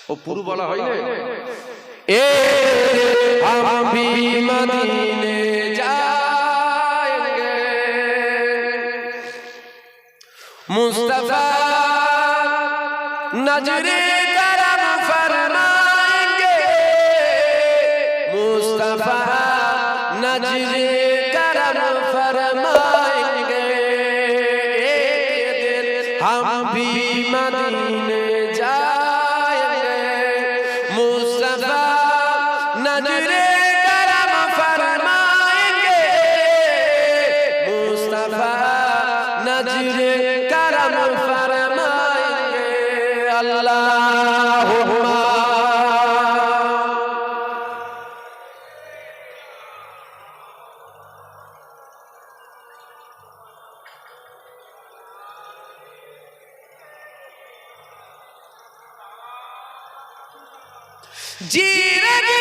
ও পুরো বলা হয়নি এ हम भी मदीने जाएंगे मुस्तफा नजरे करम फरमाएंगे मुस्तफा नजरे करम फरमाएंगे हम भी मदीने जाएंगे मुस्तफा नजरे करम फरमाएंगे मुस्तफा नजरे करम फरमाएंगे अल्लाहुम्मा जी रही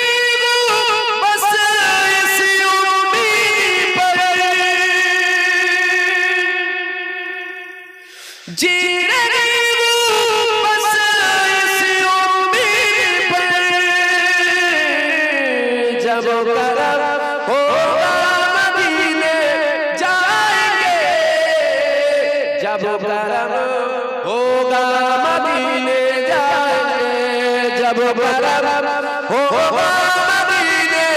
बस इसी उम्मीद पर जी रही बस इसी उम्मीद पर जब करम होगा मदीने जाएंगे जब करम होगा मदीने जाएंगे जब करम होगा मदीने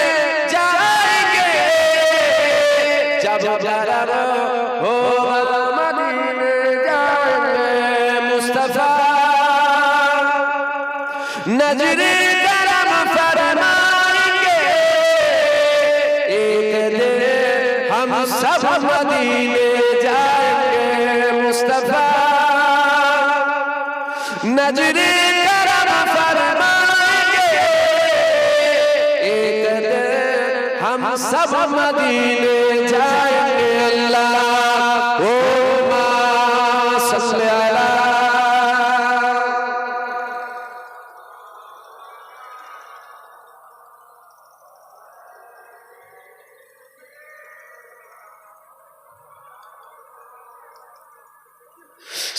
जाएंगे जब करम होगा मदीने जाएंगे मुस्तफा नजरे करम फरमाएंगे एक दिन हम सब मदीने जाएंगे मुस्तफा नजरे करम फरमाएंगे एक दिन हम सब मदीने जाएंगे अल्लाहुम्मा सल्ली अला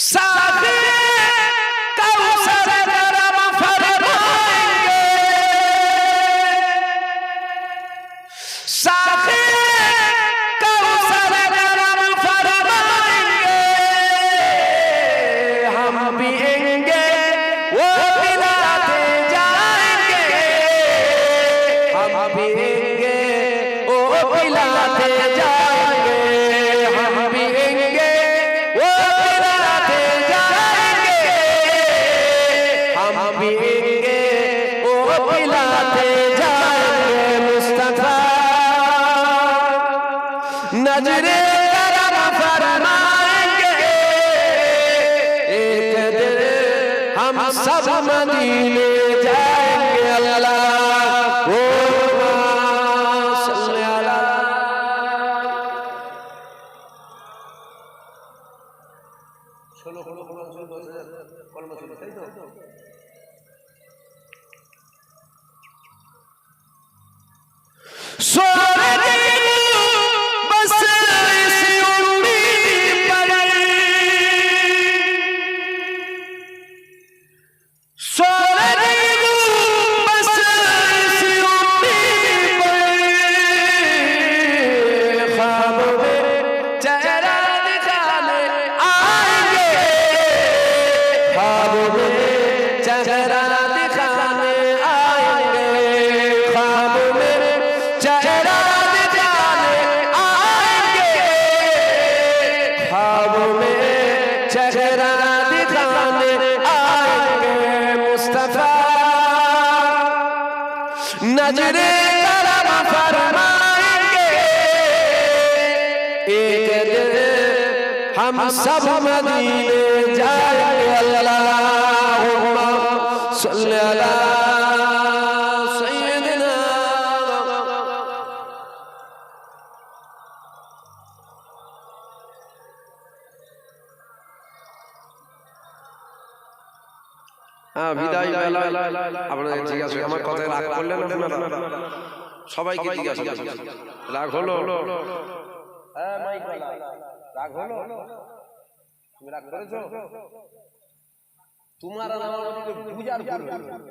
साथे कौसर करम फरमाएंगे साथे कौसर करम फरमाएंगे हम पिएंगे वो पिलाते जाएंगे हम पिएंगे वो पिलाते जाएंगे हम पिएंगे वो पिलाते जाएंगे हम पिएंगे वो पिलाते जाएंगे मुस्तफा नजरे करम फरमाएंगे एक दिन हम सब मदीने जाएंगे अल्लाहुम्मा सल्ली अला बस इसी उम्मीद पर बस इसी उम्मीद पर ख्वाब में चेहरा दिखाने आएंगे ख्वाब में चेहरा दिखाने आएंगे ख्वाब में चेहरा दिखाने आएंगे ख्वाब में चेहरा दिखाने आएंगे मुस्तफा नजरे करम फरमाएंगे एक दिन हम सब मदीने जाएंगे अल्लाहुम्मा सल्ली अला सय्यिदिना বিদায় বেলা আপনাদের জিজ্ঞাসা আমার কথায় রাগ করলেন আপনারা সবাইকে জিজ্ঞাসা রাগ হলো হ্যাঁ মাইক রাগ হলো তুমি রাগ করেছো তোমার আর আমার মধ্যে বুঝার ভুল হয়ে গেল।